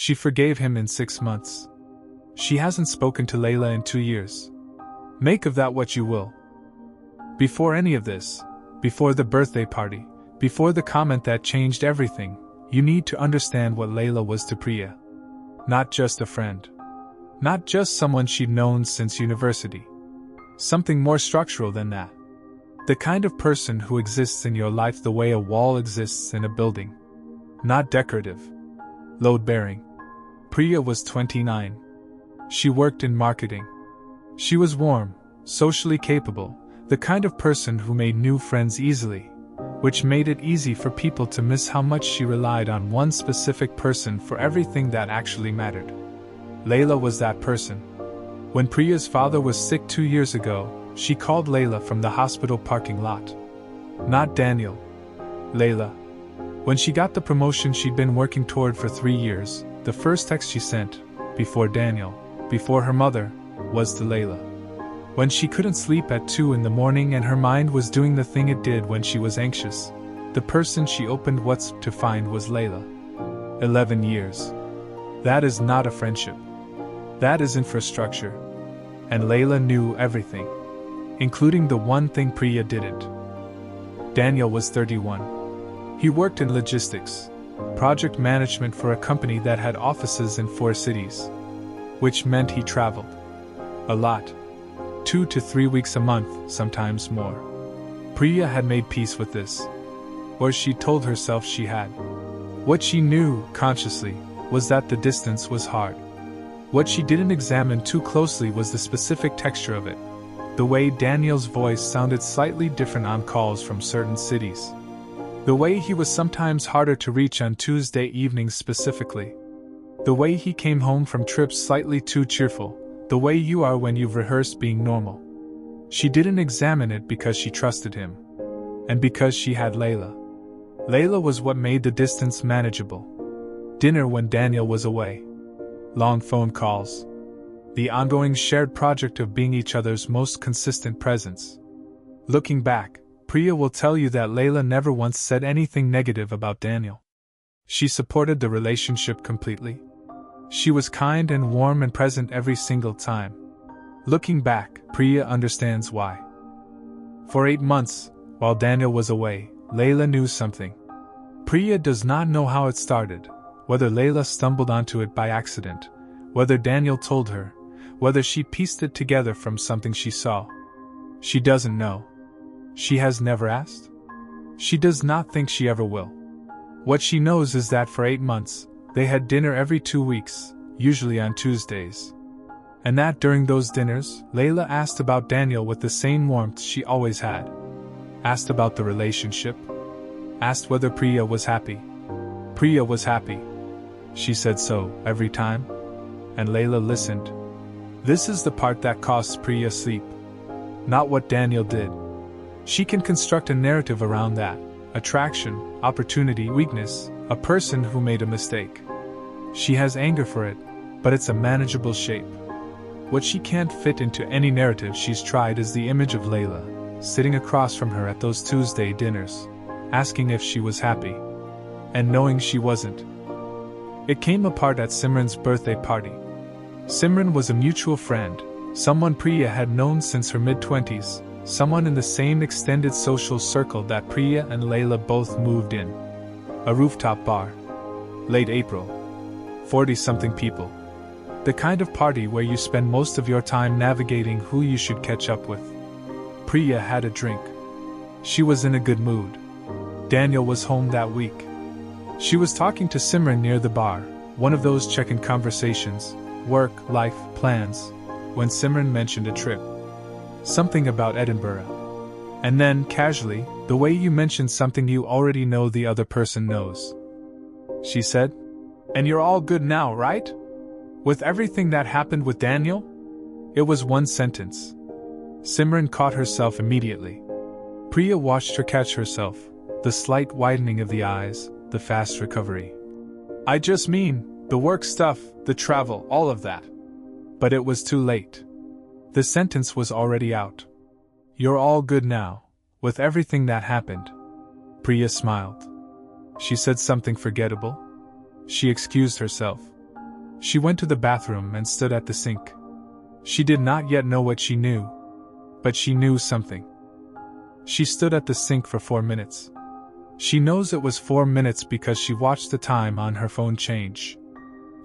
She forgave him in 6 months. She hasn't spoken to Layla in 2 years. Make of that what you will. Before any of this, before the birthday party, before the comment that changed everything, you need to understand what Layla was to Priya. Not just a friend. Not just someone she'd known since university. Something more structural than that. The kind of person who exists in your life the way a wall exists in a building. Not decorative. Load-bearing. Priya was 29. She worked in marketing. She was warm, socially capable, the kind of person who made new friends easily, which made it easy for people to miss how much she relied on one specific person for everything that actually mattered. Layla was that person. When Priya's father was sick 2 years ago, she called Layla from the hospital parking lot. Not Daniel. Layla. When she got the promotion she'd been working toward for 3 years, the first text she sent, before Daniel, before her mother, was to Layla. When she couldn't sleep at 2 in the morning and her mind was doing the thing it did when she was anxious, the person she opened WhatsApp to find was Layla. 11 years. That is not a friendship. That is infrastructure. And Layla knew everything, including the one thing Priya didn't. Daniel was 31. He worked in logistics, project management for a company that had offices in 4 cities, which meant he traveled. A lot. 2 to 3 weeks a month, sometimes more. Priya had made peace with this. Or she told herself she had. What she knew, consciously, was that the distance was hard. What she didn't examine too closely was the specific texture of it. The way Daniel's voice sounded slightly different on calls from certain cities. The way he was sometimes harder to reach on Tuesday evenings specifically. The way he came home from trips slightly too cheerful. The way you are when you've rehearsed being normal. She didn't examine it because she trusted him. And because she had Layla. Layla was what made the distance manageable. Dinner when Daniel was away. Long phone calls. The ongoing shared project of being each other's most consistent presence. Looking back, Priya will tell you that Layla never once said anything negative about Daniel. She supported the relationship completely. She was kind and warm and present every single time. Looking back, Priya understands why. For 8 months, while Daniel was away, Layla knew something. Priya does not know how it started, whether Layla stumbled onto it by accident, whether Daniel told her, whether she pieced it together from something she saw. She doesn't know. She has never asked. She does not think she ever will. What she knows is that for 8 months, they had dinner every 2 weeks, usually on Tuesdays. And that during those dinners, Layla asked about Daniel with the same warmth she always had. Asked about the relationship. Asked whether Priya was happy. Priya was happy. She said so, every time. And Layla listened. This is the part that costs Priya sleep. Not what Daniel did. She can construct a narrative around that. Attraction, opportunity, weakness, a person who made a mistake. She has anger for it, but it's a manageable shape. What she can't fit into any narrative she's tried is the image of Layla, sitting across from her at those Tuesday dinners, asking if she was happy, and knowing she wasn't. It came apart at Simran's birthday party. Simran was a mutual friend, someone Priya had known since her mid-20s, someone in the same extended social circle that Priya and Layla both moved in. A rooftop bar. Late April. 40-something people. The kind of party where you spend most of your time navigating who you should catch up with. Priya had a drink. She was in a good mood. Daniel was home that week. She was talking to Simran near the bar, one of those check-in conversations, work, life, plans, when Simran mentioned a trip. Something about Edinburgh. And then, casually, the way you mention something you already know the other person knows. She said, "And you're all good now, right? With everything that happened with Daniel?" It was one sentence. Simran caught herself immediately. Priya watched her catch herself, the slight widening of the eyes, the fast recovery. "I just mean, the work stuff, the travel, all of that." But it was too late. The sentence was already out. "You're all good now, with everything that happened." Priya smiled. She said something forgettable. She excused herself. She went to the bathroom and stood at the sink. She did not yet know what she knew, but she knew something. She stood at the sink for 4 minutes. She knows it was 4 minutes because she watched the time on her phone change.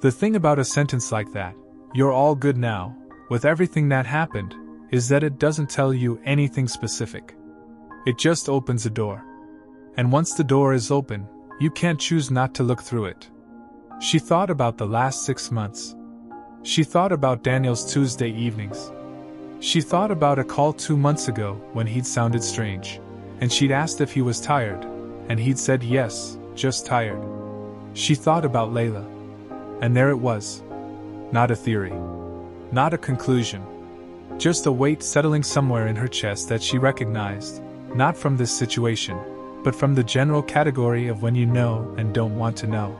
The thing about a sentence like that, "You're all good now, with everything that happened," is that it doesn't tell you anything specific. It just opens a door. And once the door is open, you can't choose not to look through it. She thought about the last 6 months. She thought about Daniel's Tuesday evenings. She thought about a call 2 months ago when he'd sounded strange, and she'd asked if he was tired, and he'd said yes, just tired. She thought about Layla. And there it was. Not a theory. Not a conclusion. Just a weight settling somewhere in her chest that she recognized, not from this situation, but from the general category of when you know and don't want to know.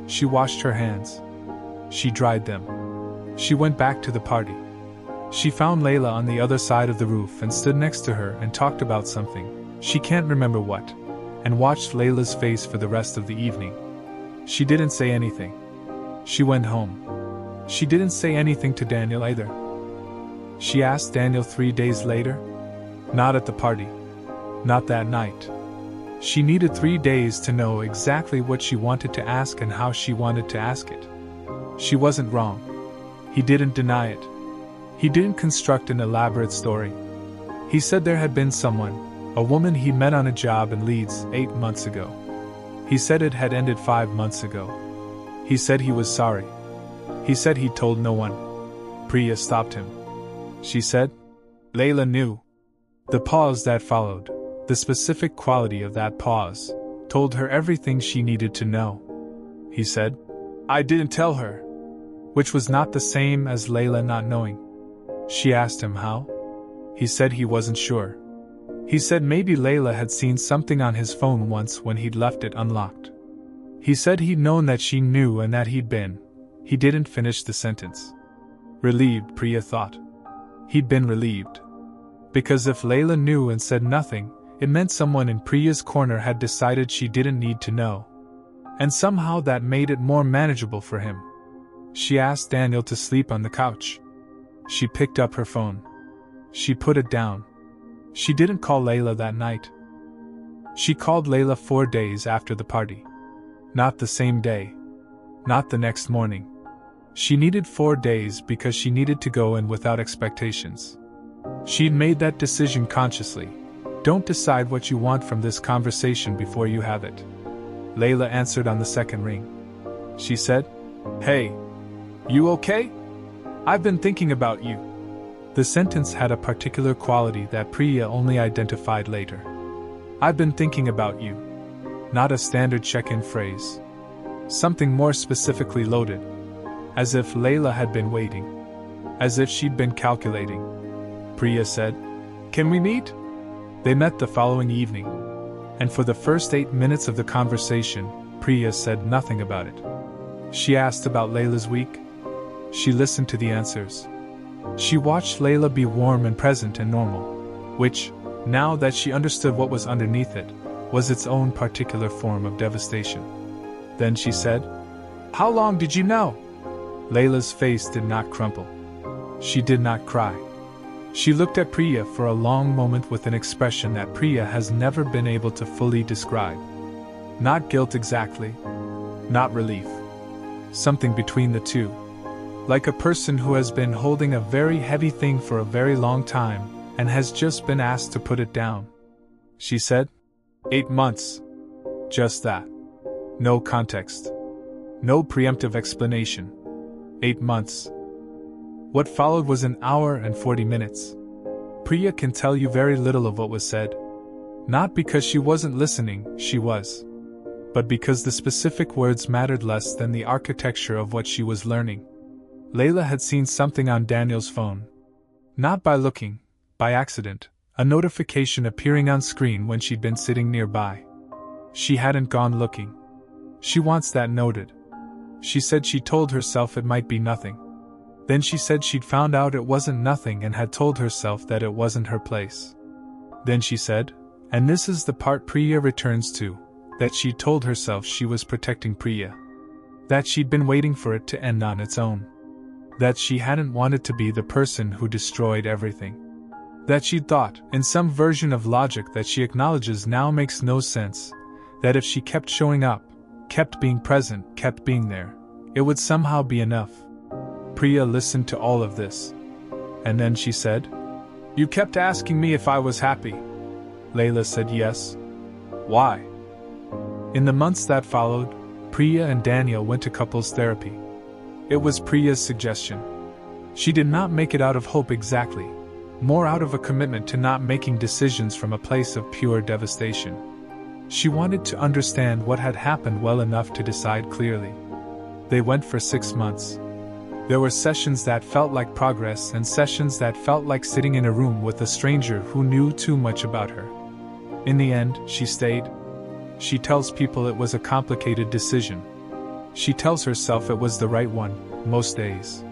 She washed her hands. She dried them. She went back to the party. She found Layla on the other side of the roof and stood next to her and talked about something, she can't remember what, and watched Layla's face for the rest of the evening. She didn't say anything. She went home. She didn't say anything to Daniel either. She asked Daniel 3 days later. Not at the party. Not that night. She needed 3 days to know exactly what she wanted to ask and how she wanted to ask it. She wasn't wrong. He didn't deny it. He didn't construct an elaborate story. He said there had been someone, a woman he met on a job in Leeds 8 months ago. He said it had ended 5 months ago. He said he was sorry. He said he'd told no one. Priya stopped him. She said, Layla knew. The pause that followed, the specific quality of that pause, told her everything she needed to know. He said, I didn't tell her. Which was not the same as Layla not knowing. She asked him how. He said he wasn't sure. He said maybe Layla had seen something on his phone once when he'd left it unlocked. He said he'd known that she knew and that he'd been. He didn't finish the sentence. Relieved, Priya thought. He'd been relieved. Because if Layla knew and said nothing, it meant someone in Priya's corner had decided she didn't need to know. And somehow that made it more manageable for him. She asked Daniel to sleep on the couch. She picked up her phone. She put it down. She didn't call Layla that night. She called Layla 4 days after the party. Not the same day. Not the next morning. She needed 4 days because she needed to go in without expectations. She'd made that decision consciously. Don't decide what you want from this conversation before you have it. Layla answered on the second ring. She said, Hey, you okay? I've been thinking about you. The sentence had a particular quality that Priya only identified later. I've been thinking about you. Not a standard check-in phrase. Something more specifically loaded. As if Layla had been waiting. As if she'd been calculating. Priya said, Can we meet? They met the following evening. And for the first 8 minutes of the conversation, Priya said nothing about it. She asked about Layla's week. She listened to the answers. She watched Layla be warm and present and normal, which, now that she understood what was underneath it, was its own particular form of devastation. Then she said, How long did you know? Layla's face did not crumple. She did not cry. She looked at Priya for a long moment with an expression that Priya has never been able to fully describe. Not guilt exactly. Not relief. Something between the two. Like a person who has been holding a very heavy thing for a very long time, and has just been asked to put it down. She said, 8 months. Just that. No context. No preemptive explanation. 8 months. What followed was an hour and 40 minutes. Priya can tell you very little of what was said. Not because she wasn't listening, she was. But because the specific words mattered less than the architecture of what she was learning. Layla had seen something on Daniel's phone. Not by looking, by accident, a notification appearing on screen when she'd been sitting nearby. She hadn't gone looking. She wants that noted. She said she told herself it might be nothing. Then she said she'd found out it wasn't nothing and had told herself that it wasn't her place. Then she said, and this is the part Priya returns to, that she told herself she was protecting Priya. that she'd been waiting for it to end on its own. That she hadn't wanted to be the person who destroyed everything. That she'd thought, in some version of logic that she acknowledges now makes no sense, that if she kept showing up, kept being present, kept being there, it would somehow be enough. Priya listened to all of this. And then she said, "You kept asking me if I was happy." Layla said yes. Why? In the months that followed, Priya and Daniel went to couples therapy. It was Priya's suggestion. She did not make it out of hope exactly, more out of a commitment to not making decisions from a place of pure devastation. She wanted to understand what had happened well enough to decide clearly. They went for 6 months. There were sessions that felt like progress and sessions that felt like sitting in a room with a stranger who knew too much about her. In the end, she stayed. She tells people it was a complicated decision. She tells herself it was the right one, most days.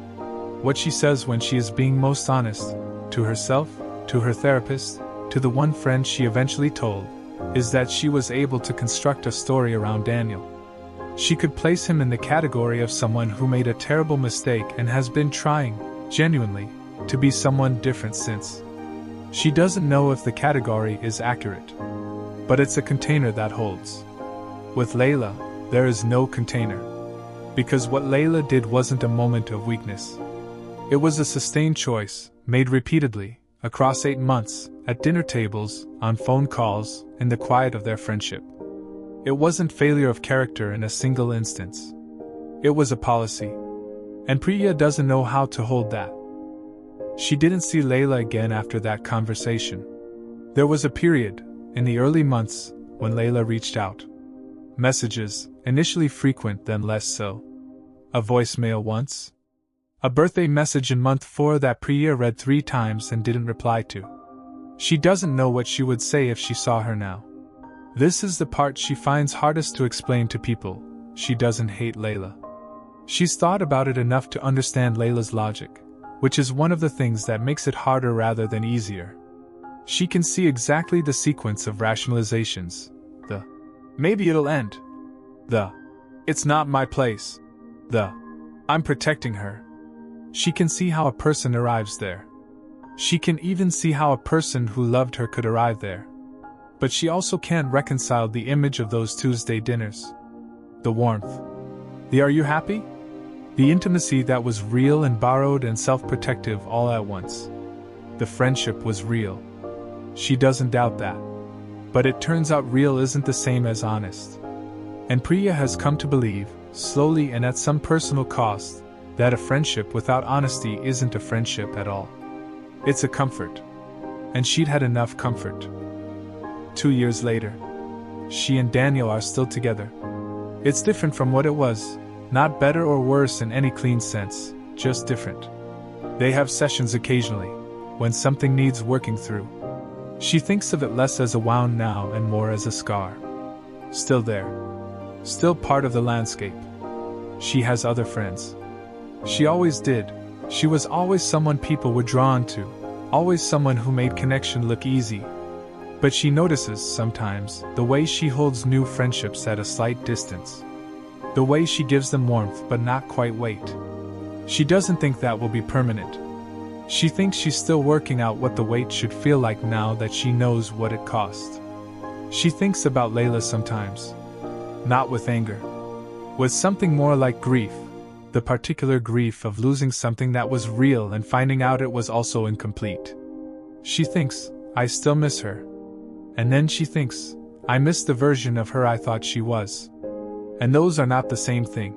What she says when she is being most honest, to herself, to her therapist, to the one friend she eventually told, is that she was able to construct a story around Daniel. She could place him in the category of someone who made a terrible mistake and has been trying, genuinely, to be someone different since. She doesn't know if the category is accurate. But it's a container that holds. With Layla, there is no container. Because what Layla did wasn't a moment of weakness. It was a sustained choice, made repeatedly, across 8 months, at dinner tables, on phone calls, in the quiet of their friendship. It wasn't failure of character in a single instance. It was a policy. And Priya doesn't know how to hold that. She didn't see Layla again after that conversation. There was a period, in the early months, when Layla reached out. Messages, initially frequent then less so. A voicemail once. A birthday message in month 4 that Priya read 3 times and didn't reply to. She doesn't know what she would say if she saw her now. This is the part she finds hardest to explain to people. She doesn't hate Layla. She's thought about it enough to understand Layla's logic, which is one of the things that makes it harder rather than easier. She can see exactly the sequence of rationalizations. The "maybe it'll end." The "it's not my place." The "I'm protecting her." She can see how a person arrives there. She can even see how a person who loved her could arrive there. But she also can't reconcile the image of those Tuesday dinners. The warmth. The "are you happy?" The intimacy that was real and borrowed and self-protective all at once. The friendship was real. She doesn't doubt that. But it turns out real isn't the same as honest. And Priya has come to believe, slowly and at some personal cost, that a friendship without honesty isn't a friendship at all. It's a comfort. And she'd had enough comfort. 2 years later, she and Daniel are still together. It's different from what it was, not better or worse in any clean sense, just different. They have sessions occasionally, when something needs working through. She thinks of it less as a wound now and more as a scar. Still there. Still part of the landscape. She has other friends. She always did. She was always someone people were drawn to, always someone who made connection look easy. But she notices, sometimes, the way she holds new friendships at a slight distance. The way she gives them warmth but not quite weight. She doesn't think that will be permanent. She thinks she's still working out what the weight should feel like now that she knows what it cost. She thinks about Layla sometimes. Not with anger. With something more like grief. The particular grief of losing something that was real and finding out it was also incomplete. She thinks, I still miss her. And then she thinks, I miss the version of her I thought she was. And those are not the same thing.